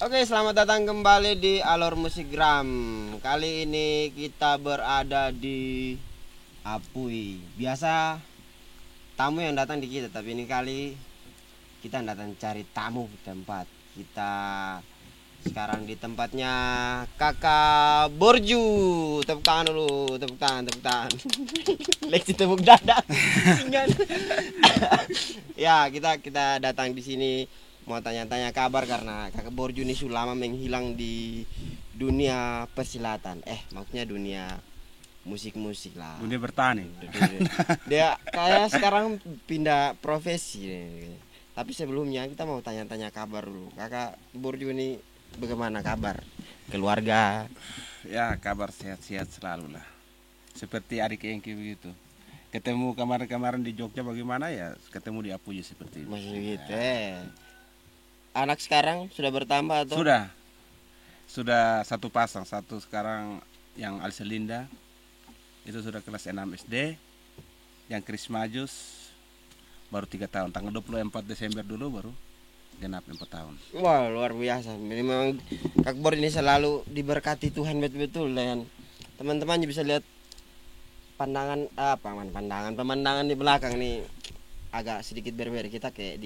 Oke, selamat datang kembali di Alur Musikgram. Kali ini kita berada di Apui. Biasa tamu yang datang di kita, tapi ini kali kita datang cari tamu di tempat. Kita sekarang di tempatnya Kakak Borju. Tepuk tangan dulu, tepuk tangan, tepuk tangan. Leksi tepuk dada. Ya, kita datang di sini mau tanya-tanya kabar karena Kakak Borju ini sudah lama menghilang di dunia persilatan. Maksudnya dunia musik-musik lah. Dunia bertani. Dia kayak sekarang pindah profesi. Tapi sebelumnya kita mau tanya-tanya kabar dulu. Kakak Borju ini bagaimana kabar? Keluarga? Ya, kabar sehat-sehat selalu lah. Seperti adik Engki begitu. Ketemu kemarin-kemarin di Jogja bagaimana ya? Ketemu di Apuji seperti itu. Masih gitu Anak sekarang sudah bertambah atau? Sudah satu pasang, satu sekarang yang Alselinda itu sudah kelas 6 SD. Yang Chris Majus baru 3 tahun, tanggal 24 Desember dulu baru genap 4 tahun. Wah, luar biasa. Memang Kak Bor ini selalu diberkati Tuhan betul-betul, dan teman-teman bisa lihat pemandangan di belakang nih agak sedikit berbeda. Kita kayak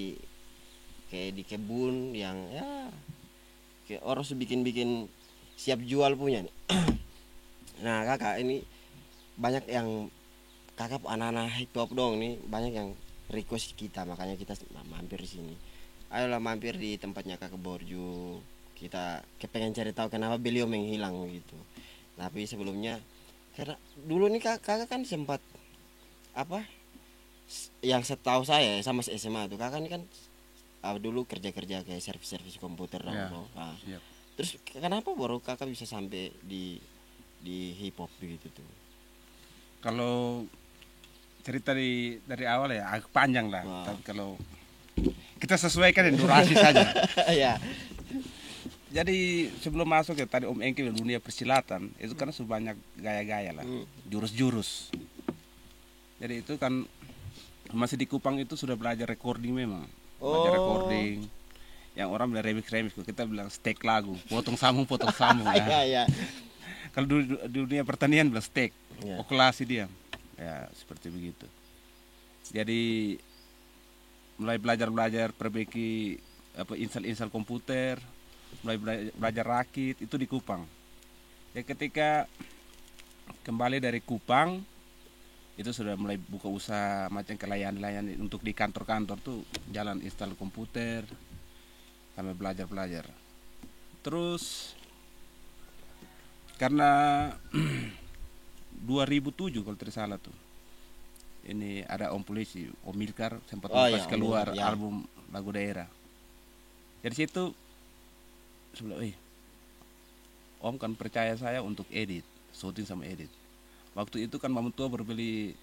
di kebun yang ya kayak orang bikin siap jual punya nih. Nah, kakak ini banyak yang kakak anak-anak hip hop dong nih, banyak yang request kita, makanya kita mampir di sini. Ayolah mampir di tempatnya Kakak Borju. Kita kepengen cari tahu kenapa beliau menghilang gitu. Tapi sebelumnya karena dulu nih kakak kan sempat yang setahu saya sama SMA tuh kakak ini kan dulu kerja kayak servis komputer Ya, nah, siap. terus kenapa baru kakak bisa sampai di hip hop begitu tuh? Kalau cerita dari awal ya agak panjang lah. Wow. Tapi kalau kita sesuaikan dengan durasi saja. Ya. Jadi sebelum masuk ya tadi Om Engki dunia persilatan itu kan sebanyak gaya-gaya lah, jurus-jurus. Jadi itu kan masih di Kupang itu sudah belajar recording memang. Belajar recording. Yang orang bilang remix, kita bilang steak lagu, potong sambung ya. Ya. Kalau di dunia pertanian bilang steak, Ya. okulasi dia. Ya, seperti begitu. Jadi mulai belajar perbaiki install komputer, mulai belajar rakit itu di Kupang. Ya ketika kembali dari Kupang itu sudah mulai buka usaha macam kelayan untuk di kantor-kantor tuh jalan install komputer sampai belajar. Terus karena 2007 kalau tidak salah tuh ini ada Om Polisi, Om Milkar sempat keluar album lagu daerah. Dari situ sebelah, Om kan percaya saya untuk edit, syuting sama edit. Waktu itu kan Mama tua berbeli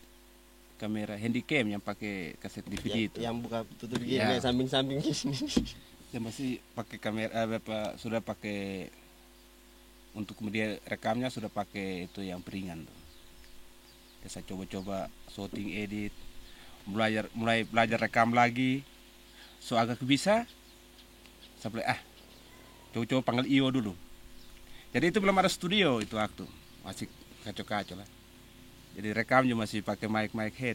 kamera handycam yang pakai kaset DVD itu. Yang buka tutup gini ya. Samping-samping gini. Dia masih pakai kamera sudah pakai untuk kemudian rekamnya sudah pakai itu yang peringan tuh. Ya, saya coba syuting edit, mulai belajar rekam lagi. So agak bisa. Sampai coba panggil Io dulu. Jadi itu belum ada studio itu waktu. Masih kacau lah. Jadi rekam juga masih pakai mic head.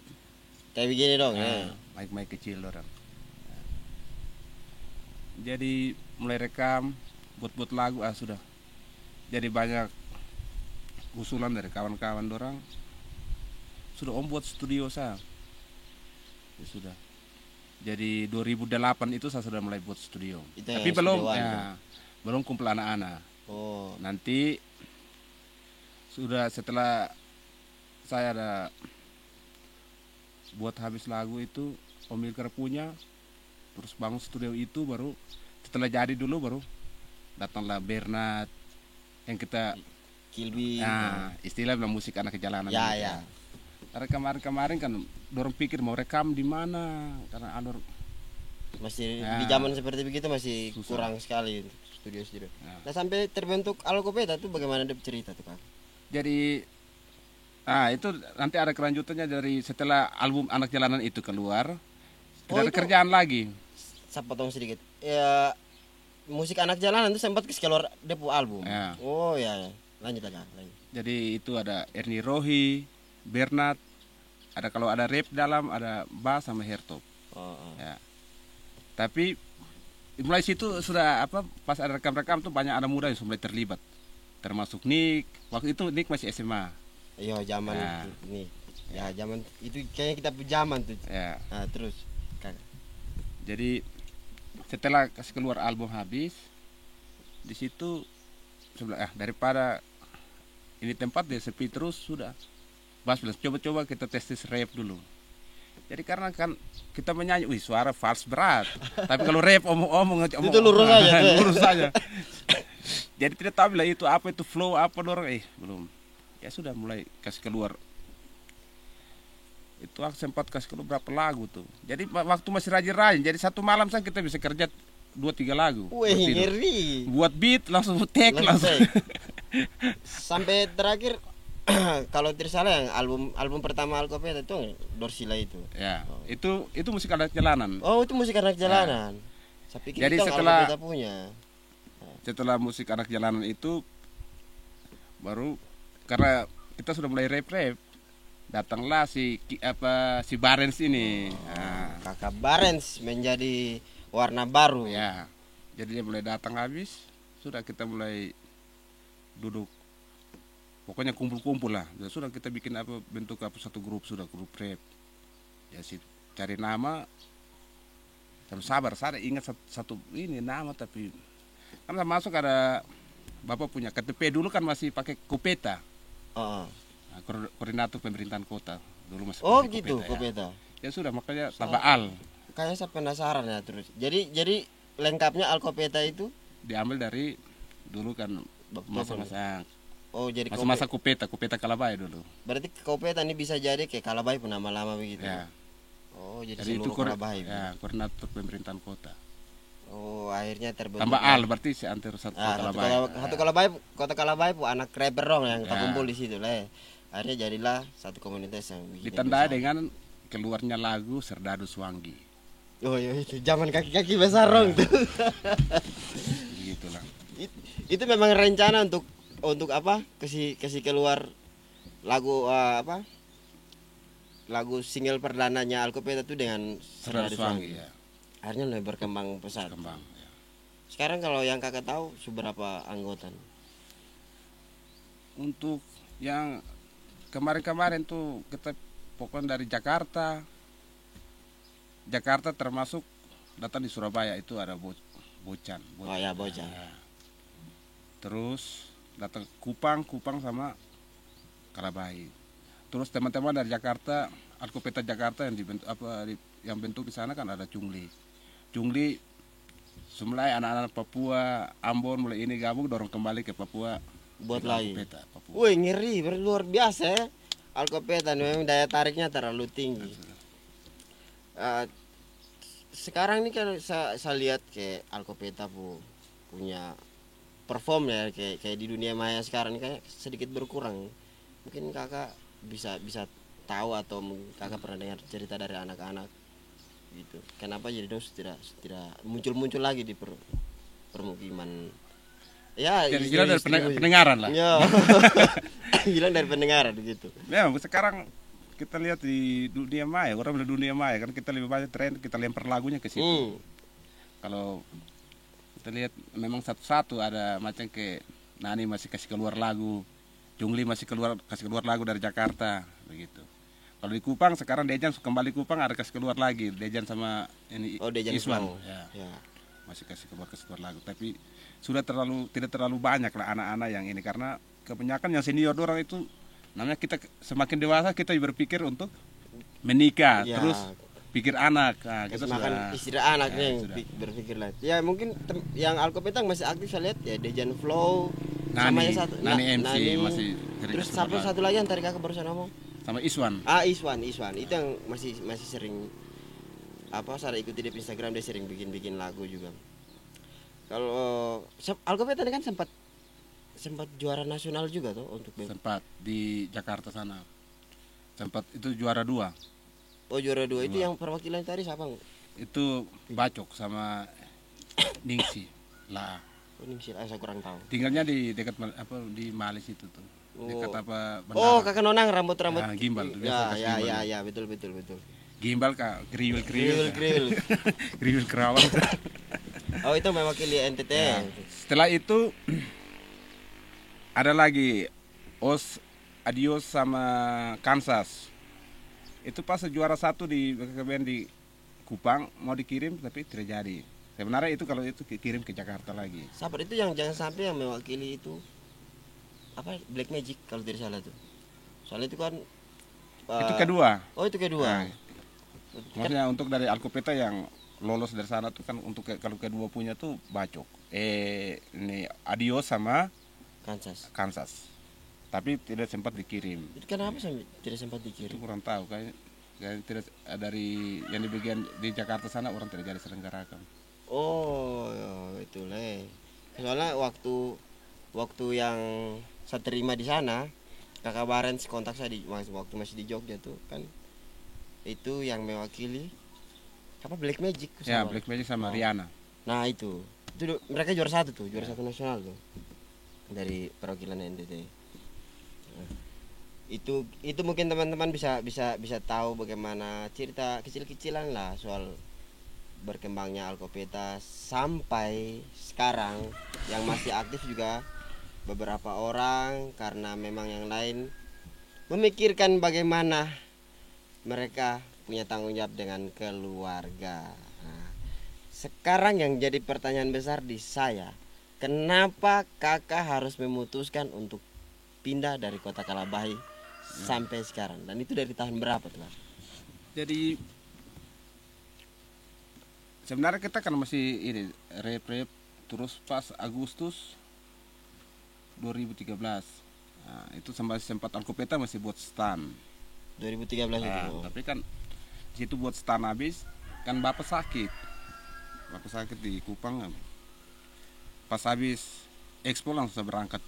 Kayak begini dong Mic kecil orang. Jadi mulai rekam, buat lagu sudah. Jadi banyak usulan dari kawan-kawan dorang. Sudah Om buat studio saya. Ya sudah. Jadi 2008 itu saya sudah mulai buat studio. Tapi belum kumpul anak-anak. Nanti sudah setelah saya ada buat habis lagu itu Om Milkar punya, terus bangun studio itu baru setelah jadi dulu baru datanglah Bernard yang kita Kilby. Istilah bilang musik anak jalanan. Ya. Karena kemarin kan dorong pikir mau rekam di mana karena masih di zaman seperti begitu masih susah. Kurang sekali studio. Nah sampai terbentuk Alkopeta tuh bagaimana dia cerita tuh Kak? Jadi itu nanti ada kelanjutannya dari setelah album Anak Jalanan itu keluar. Tidak ada kerjaan lagi. Saya potong sedikit. Ya musik anak jalanan itu sempat keluar depo album. Ya. Oh ya, ya. Lanjut aja. Lanjut. Jadi itu ada Ernie Rohi, Bernard, ada kalau ada rap dalam, ada bass sama Hertog. Oh, oh. Ya. Tapi mulai situ sudah apa pas ada rekam-rekam tuh banyak anak muda yang sudah mulai terlibat. Termasuk Nick. Waktu itu Nick masih SMA. Iya, zaman Ya. itu nih. Ya, zaman itu kayaknya kita zaman tuh. Ya. Nah, terus Kak. Jadi setelah kasih keluar album habis, di situ sebelah daripada ini tempat dia sepi terus sudah. Bas bilang coba-coba kita tes rap dulu. Jadi karena kan kita menyanyi, wih suara false berat. Tapi kalau rap omong-omong Itu lurus aja tuh ya. lurus saja. Jadi tidak tahu lah itu apa itu flow apa dorong belum. Ya sudah mulai kasih keluar. Itu aku sempat kasih keluar berapa lagu tuh. Jadi waktu masih rajin-rajin. Jadi satu malam saja kita bisa kerja 2-3 lagu. Wih, buat tidur. ngeri. Buat beat langsung take Langsung langsung. Sampai terakhir kalau tidak salah yang album pertama Alkopeta itu Dorsila itu. Ya, itu musik anak jalanan. Oh, itu musik anak jalanan. Saya pikir Jadi itu yang setelah- Alkopeta punya. Setelah musik anak jalanan itu baru karena kita sudah mulai rap datanglah si Barens ini. Nah, Kakak Barens menjadi warna baru. ya. Jadi dia mulai datang habis, sudah kita mulai duduk. Pokoknya kumpul-kumpul lah. Ya, sudah kita bikin apa bentuk apa satu grup sudah grup rap. Ya cari nama. Terus sabar, saya ingat satu ini nama tapi kan masuk ada Bapak punya KTP dulu kan masih pakai Kopeta. Oh, Nah, koordinator pemerintahan kota dulu masih oh pakai gitu, ya. Kopeta. Ya sudah makanya tambah Al Kayaknya saya penasaran ya terus. Jadi lengkapnya Alkopeta itu diambil dari dulu kan masa-masa oh jadi masa-masa Kopeta Kalabaya dulu. berarti Kopeta ini bisa jadi kayak Kalabai pun nama lama begitu. Ya. Oh, jadi Jadi itu seluruh Kalabai. ya, koordinator pemerintahan kota. Oh, akhirnya terbentuk. Tambah Al berarti si antar satu Kalabaya. Satu Kalabai, kota Kalabai pun anak rapper dong yang Ya. terkumpul di situ lah. Akhirnya jadilah satu komunitas yang bikin Ditandai besar. dengan keluarnya lagu Serdadu Swangi. Oh iya itu zaman kaki-kaki besar dong tuh. Begitulah. Itu memang rencana untuk apa? Kasih keluar lagu apa? Lagu single perdananya Alkopeta itu dengan Serdadu Swangi ya. Akhirnya lebih berkembang pesat. Kembang ya. Sekarang kalau yang kakak tahu seberapa anggota? Untuk yang kemarin-kemarin tuh kita pokoknya dari Jakarta termasuk datang di Surabaya itu ada Bocan. Oh ya, Bocan. Ya. Terus datang Kupang sama Kalabai. Terus teman-teman dari Jakarta, Alkopeta Jakarta yang dibentuk yang bentuk di sana kan ada Jungli semulai anak-anak Papua, Ambon mulai ini gabung dorong kembali ke Papua Buat dengan lagi. Alkopeta, Papua. Wih ngeri, luar biasa ya. Alkopeta memang daya tariknya terlalu tinggi. Sekarang ini kan saya lihat kayak Alkopeta punya perform ya kayak di dunia maya sekarang ini kayak sedikit berkurang. Mungkin kakak bisa tahu atau mungkin kakak pernah dengar cerita dari anak-anak gitu. Kenapa jadi dong tidak muncul lagi di permukiman? Ya, Jadi gila dari istri-istri- pendengaran lah. Ya. Hilang dari pendengaran gitu. Memang sekarang kita lihat di dunia maya, orang di dunia maya kan kita lebih banyak tren, kita lempar lagunya ke situ. Kalau kita lihat memang satu-satu ada macam ke Nani masih kasih keluar lagu, Jungli masih kasih keluar lagu dari Jakarta begitu. Kalau di Kupang sekarang Dejan kembali Kupang ada kasih keluar lagi, Dejan sama ini Oh, Dejan Iswan. Iswan. Ya, Ya. masih kasih keluar lagu, tapi sudah tidak terlalu banyak lah anak-anak yang ini karena kebanyakan yang senior orang itu namanya kita semakin dewasa kita berpikir untuk menikah Ya. terus pikir anak. Nah, kita Terus makan sudah istri anak ya, nih yang sudah. berpikir lah. Ya mungkin yang Alkopetang masih aktif saya lihat ya Dejan Flow sama Nani, yang satu Nani MC masih sering terus kasih sampai keluar satu lagi yang tadi kakak barusan ngomong. sama Iswan. Iswan itu yang masih sering apa saya ikuti di Instagram dia sering bikin lagu juga. Kalau Alkopetang kan sempat juara nasional juga tuh untuk Sempat di Jakarta sana. Sempat itu juara 2. Oh juara 2 itu yang perwakilan tadi siapa? Itu Bacok sama Ningsi. lah. Oh, ini Mesir, saya kurang tahu. Tinggalnya di dekat di Malis itu tuh. Dekat apa Oh, bandara. kakak Nonang rambut-rambut. Nah, gimbal tuh, biasa Ya, kasih ya, gimbal ya, tuh. ya, betul, betul, betul. Gimbal kak, kriwil Grill, grill. kriwil kerawang. Oh, itu mewakili NTT. Ya. Setelah itu ada lagi Adios sama Kansas. Itu pas juara 1 di BKKBN di Kupang mau dikirim tapi tidak jadi. Sebenarnya itu kalau itu kirim ke Jakarta lagi. Sabar itu yang jangan sampai yang mewakili itu apa Black Magic kalau tidak salah tuh. Soalnya itu kan Itu kedua. Oh, itu kedua. Nah, maksudnya untuk dari Alkopeta yang lolos dari sana tuh kan untuk kalau kedua punya tuh Bacok. Ini Adios sama Kansas. Tapi tidak sempat dikirim. Itu kenapa tidak sempat Itu dikirim? kurang tahu kayak tidak dari yang di bagian di Jakarta sana orang tidak jadi selenggarakan. Oh, ya, itulah. Soalnya waktu yang saya terima di sana, kakak Barens kontak saya waktu masih di Jogja tuh kan, itu yang mewakili apa Black Magic. Ya, Black Magic sama Riana. Nah itu mereka juara 1 tuh, juara 1 nasional tuh dari perwakilan NTT. Nah, itu mungkin teman-teman bisa tahu bagaimana cerita kecil-kecilan lah soal berkembangnya Alkopeta sampai sekarang. Yang masih aktif juga beberapa orang karena memang yang lain memikirkan bagaimana mereka punya tanggung jawab dengan keluarga. Nah, sekarang yang jadi pertanyaan besar di saya, kenapa kakak harus memutuskan untuk pindah dari kota Kalabahi sampai sekarang? Dan itu dari tahun berapa tuh? Jadi sebenarnya kita kan masih ini rep terus pas Agustus 2013. Nah, itu sempat Alkopeta masih buat stand. 2013 itu. Nah, tapi kan di situ buat stand habis kan bapak sakit di Kupang kan. Pas habis expo langsung berangkat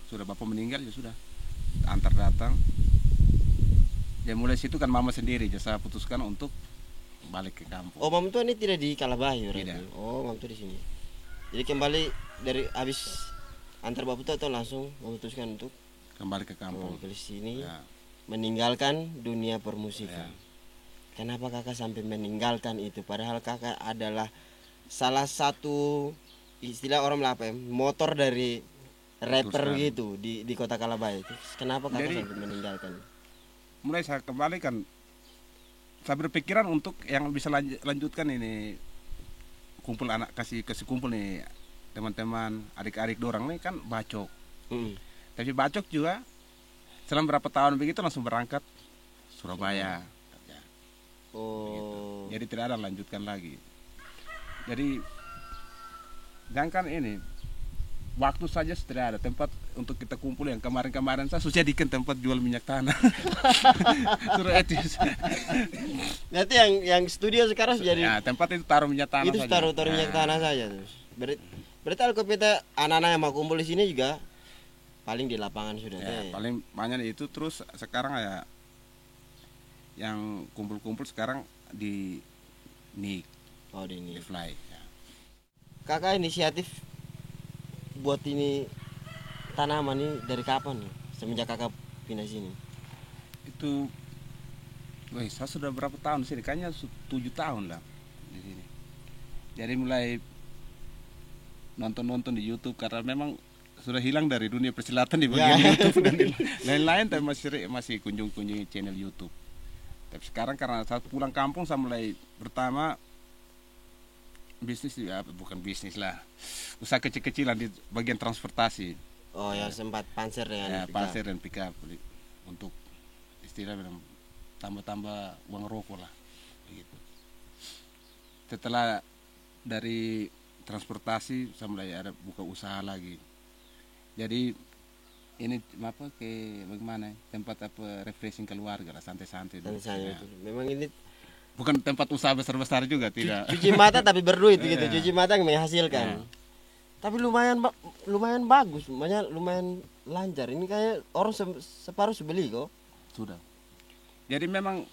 sudah bapak meninggal ya sudah antar datang. Ya mulai situ kan mama sendiri saya putuskan untuk balik ke kampung. Oh, mam tuh ini tidak di Kalabahi berarti. Tidak. Oh, mam tuh di sini. Jadi kembali dari habis antar bapak tuh atau langsung memutuskan untuk Kembali ke kampung. ke sini Ya. meninggalkan dunia permusikan. Ya. Kenapa kakak sampai meninggalkan itu? Padahal kakak adalah salah satu istilah orang apa ya, motor dari rapper sekali. gitu di kota Kalabahi. Kenapa kakak Jadi, sampai meninggalkan? Mulai saya kembali kan saya berpikiran untuk yang bisa lanjutkan ini kumpul anak kasih kumpul nih teman-teman adik-adik dorang nih kan Bacok. Tapi Bacok juga selama berapa tahun begitu langsung berangkat Surabaya. Oh. Jadi tidak ada lanjutkan lagi. Jadi jangan ini waktu saja tidak ada tempat untuk kita kumpul. Yang kemarin saya sudah jadikan tempat jual minyak tanah. Suruh etis. Nanti yang studio sekarang jadi Ya, tempat itu taruh minyak tanah itu saja. taruh minyak tanah saja terus. Berarti Alkopeta anak-anak yang mau kumpul di sini juga paling di lapangan sudah. Ya, paling banyak itu. Terus sekarang ya yang kumpul-kumpul sekarang di Nik, Oh, di di ini. Fly. Ya. Kakak inisiatif buat ini tanaman ini dari kapan nih? Semenjak kakak pindah sini. Itu, saya sudah berapa tahun sini? Kayaknya 7 tahun lah di sini. Jadi mulai nonton di YouTube karena memang sudah hilang dari dunia persilatan di bagian YouTube dan lain-lain, tapi masih kunjungi channel YouTube. Tapi sekarang karena saat pulang kampung saya mulai pertama bisnis ya, bukan bisnis lah, usaha kecil-kecilan di bagian transportasi. Oh, yang sempat panser dengan Ya, pickup. pasir dan pickup untuk istilah bilang tambah-tambah uang rokok lah begitu. Setelah dari transportasi saya mulai ada buka usaha lagi. Jadi ini bagaimana tempat refreshing keluarga lah, santai-santai. Santai-santai Ya. itu. Memang ini Bukan tempat usaha besar-besar juga, tidak. cuci mata tapi berduit gitu. Iya. Cuci mata yang menghasilkan. Iya. Tapi lumayan bagus, lumayan lancar. Ini kayak orang separuh sebeli kok. Sudah. Jadi memang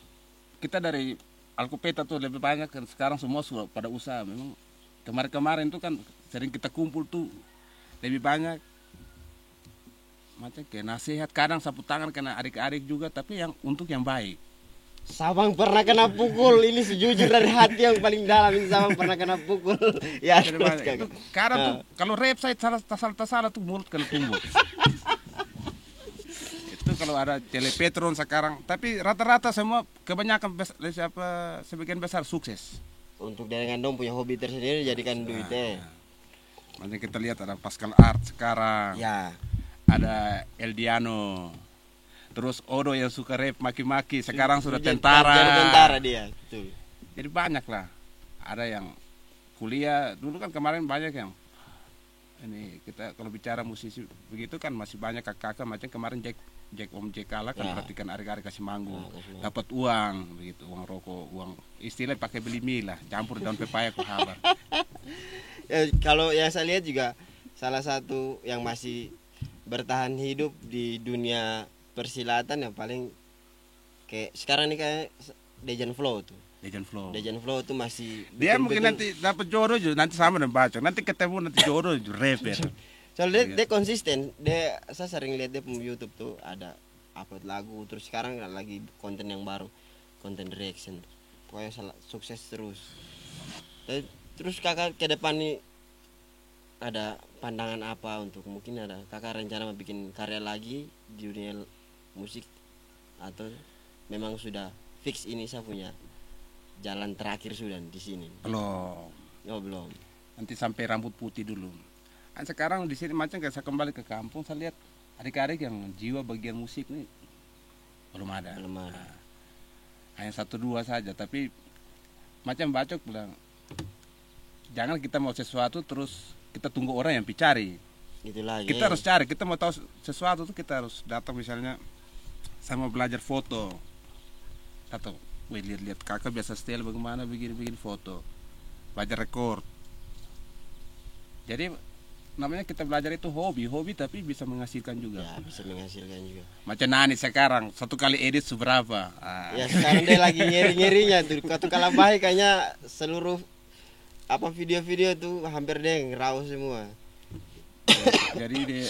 kita dari Alkopeta tuh lebih banyak kan sekarang semua sudah pada usaha. Memang kemarin-kemarin tuh kan sering kita kumpul tuh lebih banyak macam kayak nasihat, kadang sapu tangan kena adik-adik juga, tapi yang untuk yang baik. Sabang pernah kena pukul, ini sejujur dari hati yang paling dalam, ini Sabang pernah kena pukul. Ya, Jadi banyak. Itu kadang tuh kalau rap saya salah tuh mulut kena tumbuk. Itu kalau ada telepetron sekarang, tapi rata-rata semua kebanyakan sebagian besar sukses. Untuk dengan dong punya hobi tersendiri jadikan duitnya. Makanya kita lihat ada Pascal Art sekarang, Ya, ada Eldiano, terus Odo yang suka rap maki-maki sekarang sudah jadi tentara. tentara dia, betul. Jadi banyak lah. Ada yang kuliah dulu kan, kemarin banyak yang ini kita kalau bicara musisi begitu kan masih banyak kakak-kakak macam kemarin Om Jack kalah kan, Ya. perhatikan hari-hari kasih manggung, kasih manggung. dapat uang begitu, uang rokok, uang istilah pakai beli mie lah, campur daun pepaya ke habar. Ya, kalau yang saya lihat juga salah satu yang masih bertahan hidup di dunia persilatan yang paling kayak sekarang nih kayak Dejan Flow tuh. Legend Flow. Dejan Flow tuh masih Dia betul-betul- mungkin nanti dapat jodoh juga, nanti sama dengan Bacok, nanti ketemu nanti jodoh juga rapper. soalnya Iya. dia konsisten. Saya sering lihat dia punya YouTube tuh ada upload lagu, terus sekarang lagi konten yang baru, konten reaction. Pokoknya sukses terus. Terus kakak ke depan nih ada pandangan apa untuk mungkin ada kakak rencana mau bikin karya lagi di dunia musik, atau memang sudah fix ini saya punya jalan terakhir sudah di sini? Belum. Oh belum. Nanti sampai rambut putih dulu. Kan sekarang di sini macam kayak saya kembali ke kampung, saya lihat adik-adik yang jiwa bagian musik nih belum ada. Belum ada. Hanya 1-2 saja, tapi macam Bacok bilang jangan kita mau sesuatu terus kita tunggu orang yang cari. Itu lagi. Kita harus cari, kita mau tahu sesuatu tuh kita harus datang, misalnya saya mau belajar foto atau lihat kakak biasa style bagaimana begini foto, belajar rekor. Jadi namanya kita belajar itu hobi tapi bisa menghasilkan juga. Ya bisa menghasilkan juga. Macam Nani sekarang 1 kali edit seberapa. Ya sekarang dia lagi nyeri-nyerinya tuh. Kata kalah baik kayaknya seluruh apa video-video tuh hampir dia ngerau semua. Jadi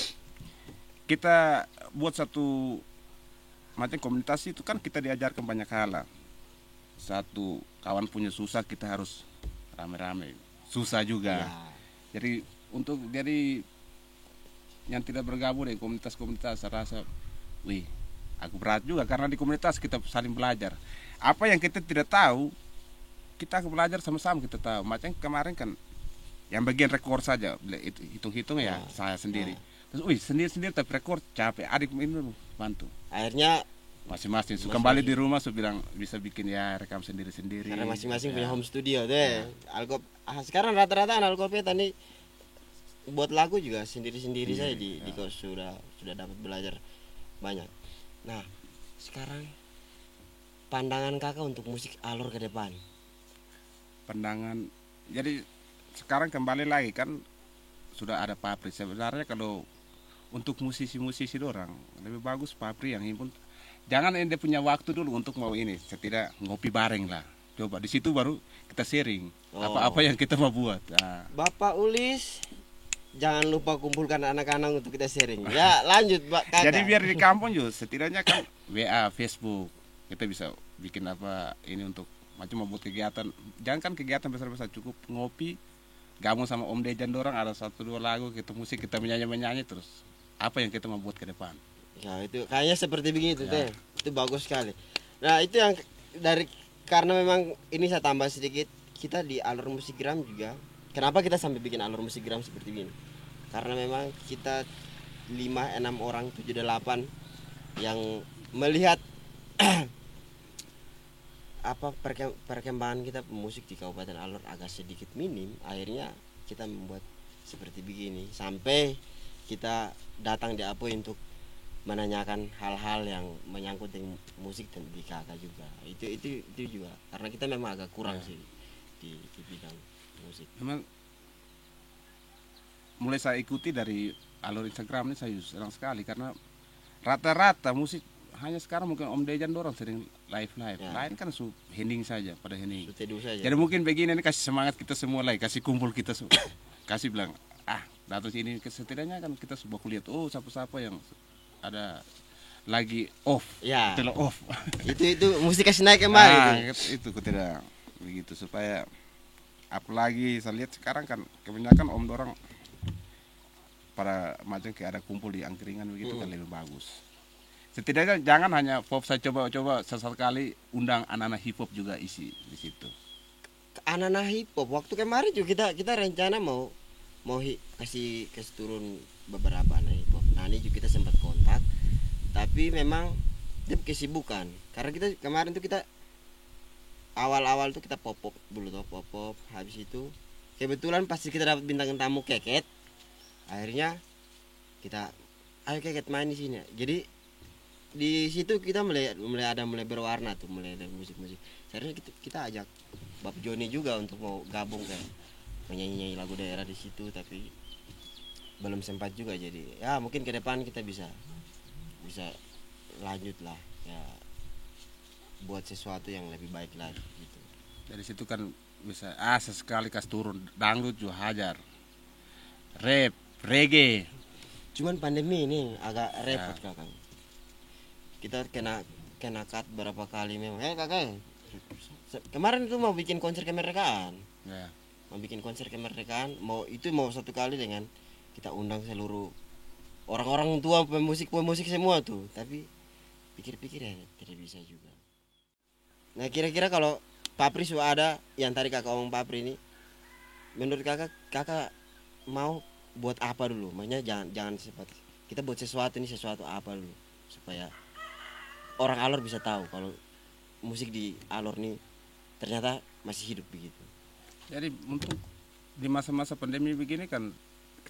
kita buat satu macam komunitas itu kan kita diajarkan banyak hal lah. Satu, kawan punya susah kita harus rame-rame. Susah juga. Ya. Jadi yang tidak bergabung di komunitas-komunitas saya rasa, wih, aku berat juga karena di komunitas kita saling belajar. Apa yang kita tidak tahu, kita akan belajar sama-sama kita tahu. Macam kemarin kan yang bagian rekor saja, itu hitung-hitung ya saya sendiri. Terus, wih, sendiri-sendiri tapi rekor capek. Adik ini bantu. Akhirnya Masing-masing. Kembali di rumah saya bilang bisa bikin ya rekam sendiri-sendiri. karena masing-masing punya Ya. home studio deh. Sekarang rata-rata anak Alkopet tadi buat lagu juga sendiri-sendiri saya di kos sudah dapat belajar banyak. Nah, sekarang pandangan kakak untuk musik alur ke depan. Pandangan, jadi sekarang kembali lagi kan sudah ada pabrik. Sebenarnya kalau untuk musisi-musisi orang lebih bagus pabrik yang himpun. Jangan dia punya waktu dulu untuk mau ini, setidak ngopi bareng lah. Coba di situ baru kita sharing apa-apa yang kita mau buat. Nah. Bapak Ulis, jangan lupa kumpulkan anak-anak untuk kita sharing. Ya lanjut kakak. Jadi biar di kampung juga setidaknya kan WA, Facebook kita bisa bikin apa ini untuk macam membuat kegiatan. Jangan kan kegiatan besar-besar, cukup ngopi, gabung sama Om Dejan dorang ada 1-2 lagu kita musik, kita menyanyi terus. Apa yang kita mau buat ke depan? Ya itu kayaknya seperti begitu teh. Itu bagus sekali. Nah itu yang karena memang ini saya tambah sedikit, kita di alur musik gram juga. Kenapa kita sampai bikin alur musik gram seperti ini? Karena memang kita 5-6 orang 7-8 yang melihat apa perkembangan kita musik di Kabupaten Alor agak sedikit minim, akhirnya kita membuat seperti begini sampai kita datang di Apoy untuk menanyakan hal-hal yang menyangkut dengan musik dan di kakak juga. Itu juga karena kita memang agak kurang sih di bidang musik. Memang mulai saya ikuti dari alur Instagram ini saya senang sekali karena rata-rata musik hanya sekarang mungkin Om Dejan dorong sering live. Ya. Lain kan hening saja pada hening. Teduh saja. Jadi mungkin begini ini kasih semangat kita semua lagi, kasih kumpul kita semua. Kasih bilang, datang sini setidaknya kan kita sebuah kuliah. Oh, siapa-siapa yang ada lagi off. Ya. Itu off. itu mesti kasih naik kembali. Itu tidak begitu supaya apalagi saya lihat sekarang kan kebanyakan Om dorong pada macam kayak ada kumpul di angkringan begitu kan lebih bagus. Setidaknya jangan hanya pop, saya coba sesekali undang anak-anak hip hop juga isi di situ. Anak-anak hip hop waktu kemarin juga kita rencana mau kasih turun beberapa anak hip hop. Nah ini juga kita sempat kontak, tapi memang dia kesibukan. Karena kita kemarin tuh kita awal tuh kita pop dulu tuh pop. Habis itu kebetulan pasti kita dapat bintang tamu Keket. Akhirnya kita ayo Keket main di sini. Jadi di situ kita mulai berwarna tuh, mulai ada musik. Seharusnya kita ajak Bab Joni juga untuk mau gabung kayak menyanyi lagu daerah di situ, tapi belum sempat juga. Jadi ya mungkin ke depan kita bisa lanjut lah ya, buat sesuatu yang lebih baik lagi gitu. Dari situ kan bisa sesekali kas turun dangdut juga hajar, rap, reggae. Cuman pandemi ini agak repot Kakak. Kita kena cut berapa kali memang. Kakak kemarin itu mau bikin konser kemerdekaan. Mau bikin konser kemerdekaan, mau satu kali dengan kita undang seluruh orang-orang tua pemusik semua tuh, tapi pikir-pikir ya tidak bisa juga. Nah kira-kira kalau Papri sudah ada yang tadi kakak omong Papri ini, menurut kakak mau buat apa dulu? Makanya jangan cepat. Kita buat sesuatu apa dulu supaya orang Alor bisa tahu kalau musik di Alor ini ternyata masih hidup begitu. Jadi untuk di masa-masa pandemi begini kan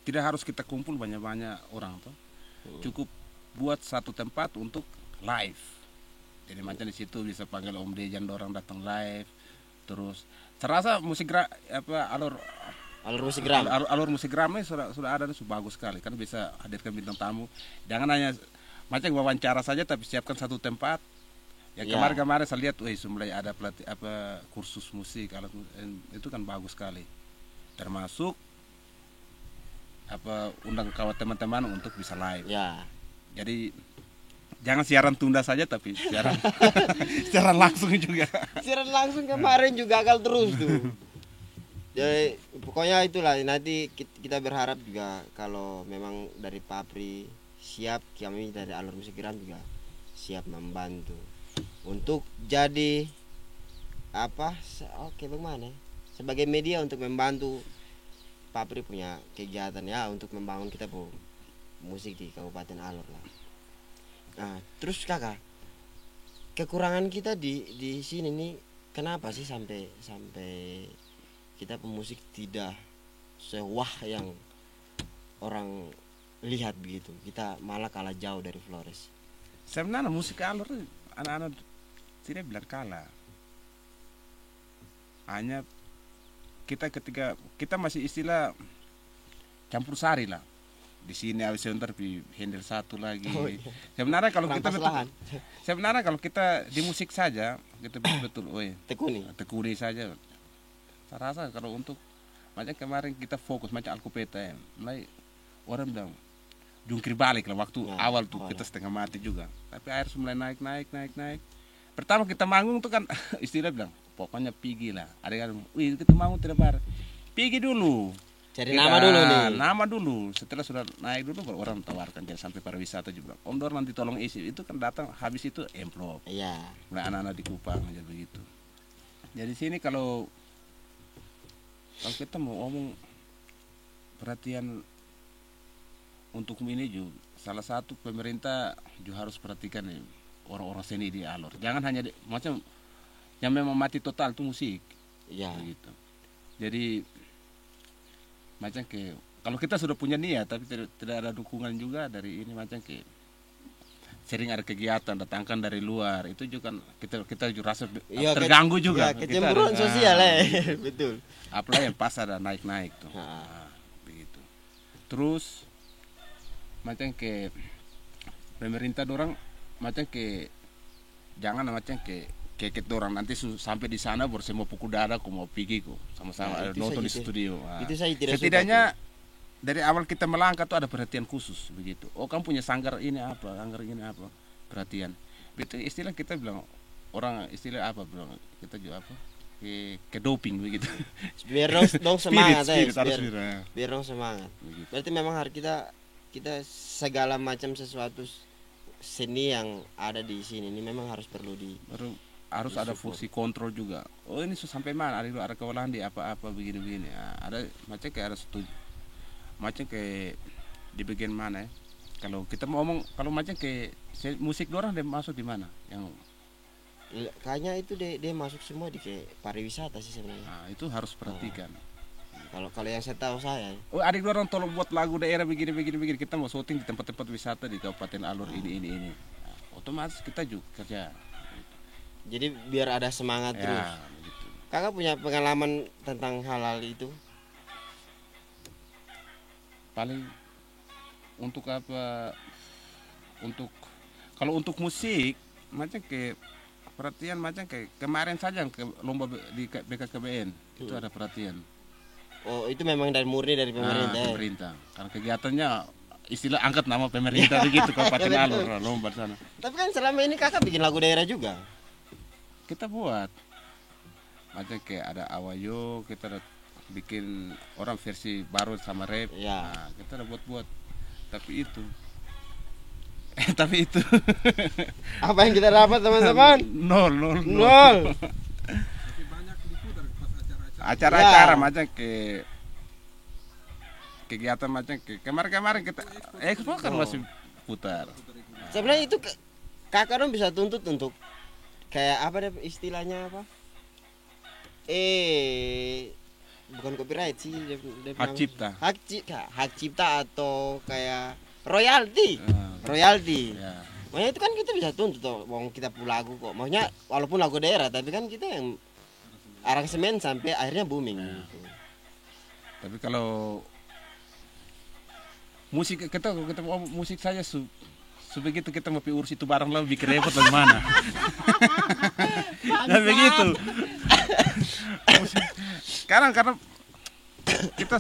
tidak harus kita kumpul banyak-banyak orang tuh. Cukup buat satu tempat untuk live. Jadi macam di situ bisa panggil Om Dejan orang datang live. Terus terasa musik Alor musik gram. Alor musik gramnya sudah ada, sudah bagus sekali kan, bisa hadirkan bintang tamu. Jangan hanya macam wawancara saja, tapi siapkan satu tempat. Ya kemarin saya lihat, mulai ada pelatih kursus musik, itu kan bagus sekali. Termasuk undang kawan teman-teman untuk bisa live. Ya. Jadi jangan siaran tunda saja, tapi siaran langsung juga. Siaran langsung kemarin juga gagal terus tuh. Jadi pokoknya itulah, nanti kita berharap juga kalau memang dari Papri siap, kami dari Alor Musik Gram juga siap membantu untuk jadi bagaimana sebagai media untuk membantu Papri punya kegiatan ya, untuk membangun kita musik di Kabupaten Alor lah. Nah terus kakak, kekurangan kita di sini nih kenapa sih sampai kita pemusik tidak sewah yang orang lihat begitu, kita malah kalah jauh dari Flores. Sebenarnya musik Alor anak-anak tidak bilang kalah, hanya ketika kita masih istilah campur sari lah. Di sini habis sebentar di handle satu lagi. Sebenarnya kalau kita di musik saja kita betul tekuni saja. Saya rasa kalau untuk macam kemarin kita fokus macam Alkupeta mulai orang bilang jungkir balik lah waktu awal tuh kita setengah mati juga, tapi air mulai naik. Pertama kita manggung tuh kan istilah bilang pokoknya pergi lah, ada yang kita manggung tidak bar, pergi dulu cari nama dulu setelah sudah naik dulu baru orang tawarkan, dia sampai pariwisata juga Om Dor nanti tolong isi itu kan datang habis itu amplop mulai anak-anak di Kupang aja begitu. Jadi sini kalau kita mau ngomong perhatian untuk ini juga salah satu pemerintah juga harus perhatikan nih orang-orang seni di Alor. Jangan hanya macam yang memang mati total itu musik. Begitu. Jadi macam kalau kita sudah punya niat tapi tidak ada dukungan juga dari ini, macam sering ada kegiatan datangkan dari luar, itu juga kita juga rasa terganggu juga. Kecemburuan sosial betul. Apalagi yang pas ada naik tuh. Begitu. Terus macam pemerintah dorang macam ke jangan macam ke kita orang nanti sampai di sana baru semua pukul dada aku mau pergi ku sama-sama Nah, itu nonton di saja, studio. Nah, itu saya tidak suka setidaknya dari awal kita melangkah tuh ada perhatian khusus begitu. Oh kamu punya sanggar ini apa, perhatian. Itu istilah kita bilang orang istilah apa bilang kita juga apa ke doping begitu. biar dong semangat Spirit, biar, spirit. biar dong semangat. Begitu. Berarti memang harus kita segala macam sesuatu seni yang ada di sini ini memang harus perlu Baru harus ada fungsi kontrol juga. Oh ini sampai mana? Ada kewalahan di apa-apa begini-begini. Nah, ada macam kayak ada setuju. Macam kayak di bagian mana ya? Kalau kita mau ngomong kalau macam kayak musik dorang dia masuk di mana? Yang kayaknya itu dia masuk semua di kayak pariwisata sih sebenarnya. nah, itu harus perhatikan. Kalau yang saya tahu saya. Oh adik dorang tolong buat lagu daerah begini. Kita mau syuting di tempat-tempat wisata di Kabupaten Alor ini. Nah, otomatis kita juga kerja. Jadi biar ada semangat Ya, terus. begitu. Kakak punya pengalaman tentang hal-hal itu? Paling untuk apa? Kalau untuk musik macam kayak perhatian macam kayak kemarin saja ke lomba di BKKBN itu ada perhatian. Oh itu memang dari murni dari pemerintah. Nah, pemerintah. Karena kegiatannya istilah angkat nama pemerintah begitu Kabupaten Alor lomba sana. Tapi kan selama ini kakak bikin lagu daerah juga. Kita buat macam kayak ada Awayo, kita ada bikin orang versi baru sama rap. Ya. Nah, kita ada buat. Tapi itu tapi itu Apa yang kita dapat teman-teman? nol. Acara-acara macam ke kegiatan macam ke kemarin kita expo kan masih putar. Sebenarnya itu kakak dong bisa tuntut untuk kayak apa deh istilahnya apa? Bukan copyright sih Hak cipta. Hak cipta atau kayak royalti. Nah, Royalti. ya. Makanya itu kan kita bisa tuntut toh, wong kita pun lagu kok. Maksudnya walaupun lagu daerah tapi kan kita yang aransemen sampai akhirnya booming gitu. Tapi kalau musik kita mau musik saja begitu kita mau urus itu barang lah bikin repot bagaimana. Dan begitu. Karena kita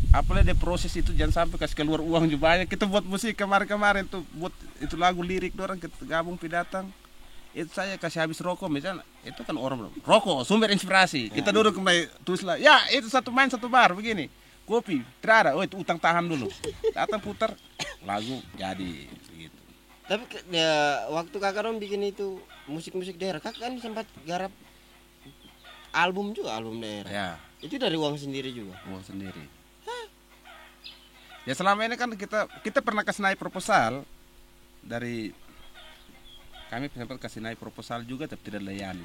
apalagi proses itu jangan sampai kasih keluar uang juga banyak. Kita buat musik kemarin tuh buat itu lagu lirik orang kita gabung pidatang. Itu saya kasih habis rokok misalnya itu kan orang rokok sumber inspirasi. Kita duduk kembali tulis lah. Ya itu satu bar begini. Kopi, tidak ada. Oh itu utang tahan dulu. Datang putar lagu jadi gitu. Tapi ya, waktu kakak dong bikin itu musik-musik daerah, kakak kan sempat garap album daerah. Ya, Itu dari uang sendiri juga. uang sendiri. Ya selama ini kan kita pernah kasih naik proposal dari kami sempat kasih naik proposal juga tapi tidak layani.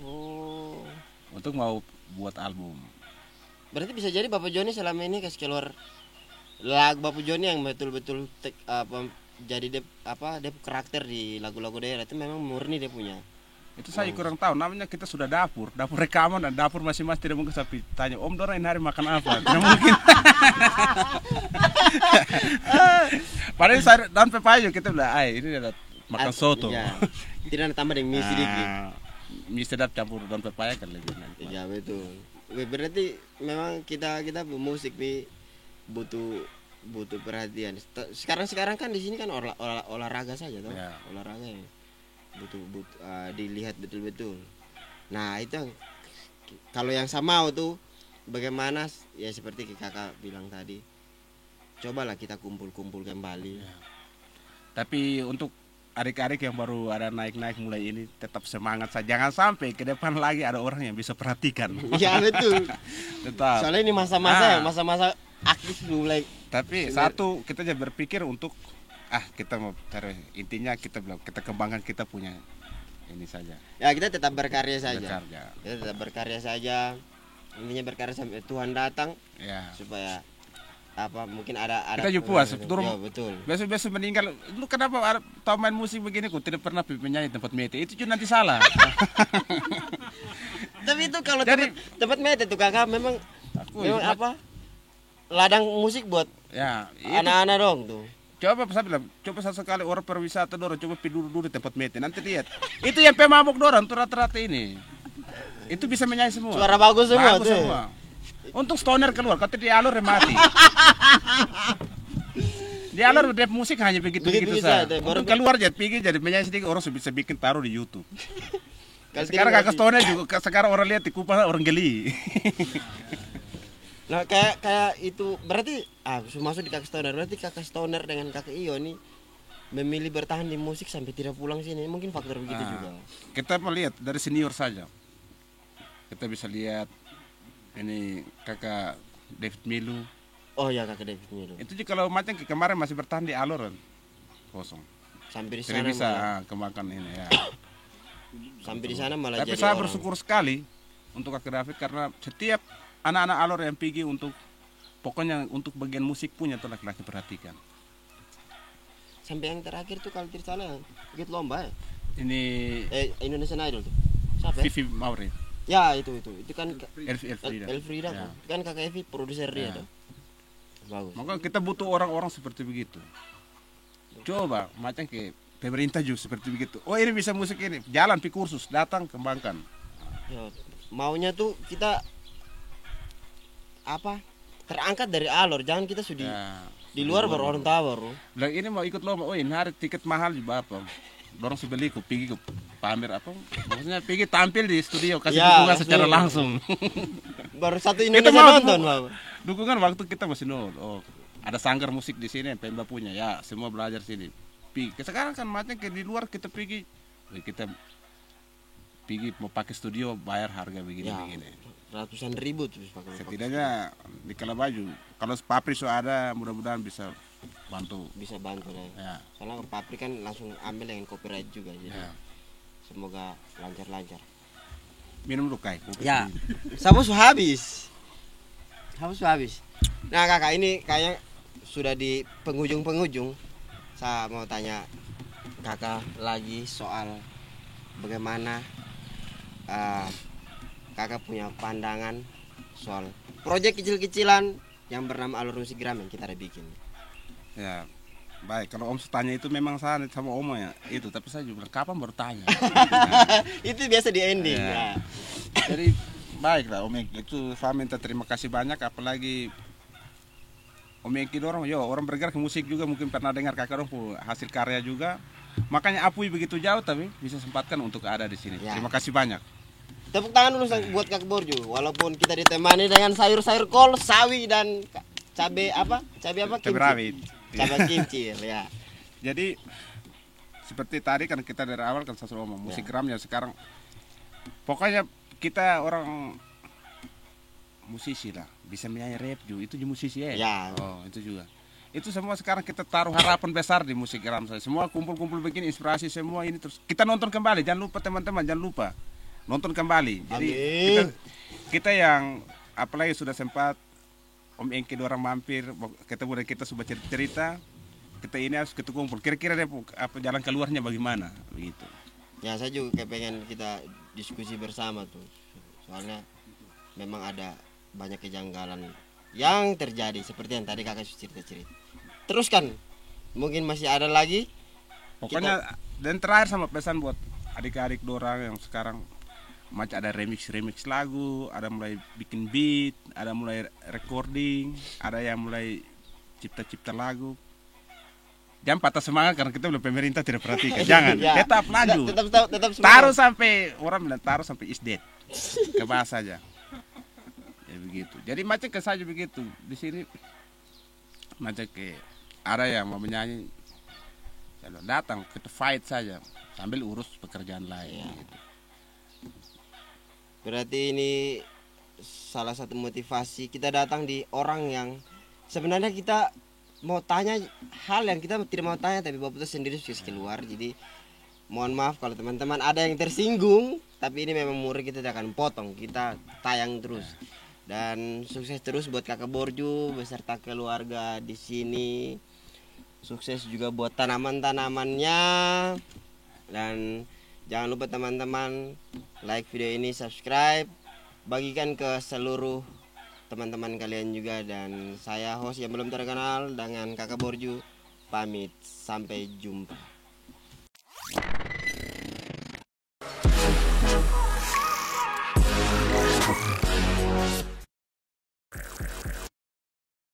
Oh. Untuk mau buat album. Berarti bisa jadi Bapak Joni selama ini kasih keluar lagu Bapak Joni yang betul-betul jadi dia karakter di lagu-lagu daerah itu memang murni dia punya. Itu saya kurang tahu, namanya kita sudah dapur rekaman dan dapur masing-masing tidak mungkin sampai tanya, Om Dora ini hari makan apa? Tidak mungkin. Padahal saya dan Pepayo kita bilang, ini ada makan soto. Ya. Tidak ada tambah dengan mie sedikit. Mie sedap campur daun pepaya kan lebih nanti. Ya betul. Berarti memang kita pemusik nih butuh perhatian. Sekarang kan di sini kan olahraga saja toh. Ya. Olahraga ya. Butuh dilihat betul-betul. Nah, itu kalau yang sama tuh bagaimana ya seperti kakak bilang tadi. Cobalah kita kumpul-kumpul kembali. Ya. Tapi untuk adik-adik yang baru ada naik-naik mulai ini tetap semangat saja. Jangan sampai ke depan lagi ada orang yang bisa perhatikan. Iya betul. Tetap. Soalnya ini masa-masa aktif mulai. Tapi satu kita aja berpikir untuk kita mau cari intinya kita kembangkan kita punya ini saja. Ya kita tetap berkarya saja. Berkarya. Kita tetap berkarya saja. Intinya berkarya sampai Tuhan datang. Ya. Supaya mungkin ada kita juga puas ya, betul. Besok meninggal lu kenapa tahu main musik begini kok tidak pernah menyanyi tempat mete itu juga nanti salah. Tapi itu kalau Jadi, tempat mete tuh kakak memang ladang musik buat ya anak-anak dong tuh. Coba saya bilang, coba sekali orang perwisata dorang coba pergi dulu di tempat mete, nanti lihat. Itu yang pemabuk dorang tuh rata-rata ini. Itu bisa menyanyi semua. Suara bagus semua Bagus tuh. semua. Untuk stoner keluar, kata di alur mati. Di alur rap musik hanya begitu-begitu saja. Untuk keluar jadi pergi jadi menyanyi sedikit orang bisa bikin taruh di YouTube. Sekarang kakak stoner juga, sekarang orang lihat di Kupang orang geli. Nah kayak itu berarti masuk di kakak stoner, berarti kakak stoner dengan kakak Iyo nih memilih bertahan di musik sampai tidak pulang sini, mungkin faktor begitu juga. Kita melihat dari senior saja, kita bisa lihat ini kakak David Milu. Oh ya, kakak David Milu. Itu juga kalau macam kemarin masih bertahan di alur kan kosong. Sampai di Tidak sana bisa malah, kembangkan ini ya. sampai di sana malah Tapi jadi saya orang. bersyukur sekali untuk kakak David karena setiap anak-anak alur yang pergi untuk pokoknya untuk bagian musik punya tuh laki-laki perhatikan. Sampai yang terakhir tuh kalau tidak salah ikut lomba ya. Ini Indonesian Idol tuh. Siapa ya? Vivi Mauri, Ya itu kan Elfrida. Elfrida Ya. kan kakak Evi produser dia Ya. tuh. Bagus. Maka kita butuh orang-orang seperti begitu. Coba macam ke pemerintah juga seperti begitu. Oh ini bisa musik ini, jalan pi kursus, datang kembangkan. Ya, maunya tuh kita terangkat dari alur, jangan kita sudah Ya, di luar baru orang tahu baru. bilang ini mau ikut lomba, oh ini hari tiket mahal juga apa? Dorong sebeli ku pergi ke pamer apa? Maksudnya pergi tampil di studio kasih Ya, dukungan secara langsung. Baru satu Kita Indonesia mau nonton, Bang. dukungan waktu kita masih nol. Oh, ada sanggar musik di sini, Pemda punya ya, semua belajar sini. Sekarang kan macam kayak di luar kita pergi mau pakai studio bayar harga begini-begini. Ratusan ribu tuh pakai. Setidaknya di Kalabaju, kalau pabrik so ada, mudah-mudahan bisa bantu. Bisa bantu deh. Ya, Soalnya ke pabrik kan langsung ambil dengan copyright juga, jadi ya. semoga lancar-lancar. Minum dulu kai. Ya, sabu sudah habis. Sabu sudah habis. Nah kakak, ini kayaknya sudah di penghujung-penghujung. Saya mau tanya kakak lagi soal bagaimana kakak punya pandangan soal proyek kecil-kecilan yang bernama Alur Musik Gram yang kita ada bikin. Ya, baik. Kalau Om tanya itu memang saya sama Om ya itu, tapi saya juga bilang, kapan baru tanya. Itu biasa di ending. Ya. Ya. Jadi baiklah Om Eki, itu saya minta terima kasih banyak, apalagi Om Eki orang bergerak musik juga mungkin pernah dengar kakak orang hasil karya juga, makanya Apui begitu jauh tapi bisa sempatkan untuk ada di sini. Ya. Terima kasih banyak. Tepuk tangan dulu buat Kak Borju, walaupun kita ditemani dengan sayur-sayur kol, sawi dan cabai apa? Cabai Kimchi. rawit. Cabai kimchi ya. Jadi seperti tadi kan kita dari awal kan saya sudah ngomong musik Gramnya sekarang pokoknya kita orang musisi lah, bisa menyanyi rap juga, itu juga musisi ya. Ya. Oh, itu juga. Itu semua sekarang kita taruh harapan besar di musik Gram saya. Semua kumpul-kumpul bikin inspirasi semua ini terus. Kita nonton kembali, jangan lupa teman-teman, jangan lupa nonton kembali. Jadi kita yang apalagi sudah sempat Om Engki orang mampir ketemu dan kita sudah cerita, kita ini harus kita kumpul. Kira-kira apa jalan keluarnya bagaimana begitu. Ya saya juga kayak pengen kita diskusi bersama tuh. Soalnya memang ada banyak kejanggalan yang terjadi seperti yang tadi kakak cerita-cerita. Teruskan, mungkin masih ada lagi. Pokoknya dan terakhir sama pesan buat adik-adik dorang yang sekarang macam ada remix lagu, ada mulai bikin beat, ada mulai recording, ada yang mulai cipta lagu. Jangan patah semangat karena kita belum pemerintah tidak perhatikan. Jangan, Ya. tetap lanjut. Tetap semangat. Taruh sampai orang bilang taruh sampai is dead. Kebahas saja. Ya begitu. Jadi macam ke saja begitu. Di sini macam ke ada yang mau menyanyi datang kita fight saja sambil urus pekerjaan lain. Ya. Gitu. Berarti ini salah satu motivasi kita datang di orang yang sebenarnya kita mau tanya hal yang kita tidak mau tanya, tapi Bapak itu sendiri sudah keluar. Jadi mohon maaf kalau teman-teman ada yang tersinggung, tapi ini memang murid kita tidak akan potong, kita tayang terus. Dan sukses terus buat Kakak Borju beserta keluarga di sini. Sukses juga buat tanaman-tanamannya. Dan jangan lupa teman-teman like video ini, subscribe, bagikan ke seluruh teman-teman kalian juga. Dan saya host yang belum terkenal dengan Kakak Borju pamit, sampai jumpa.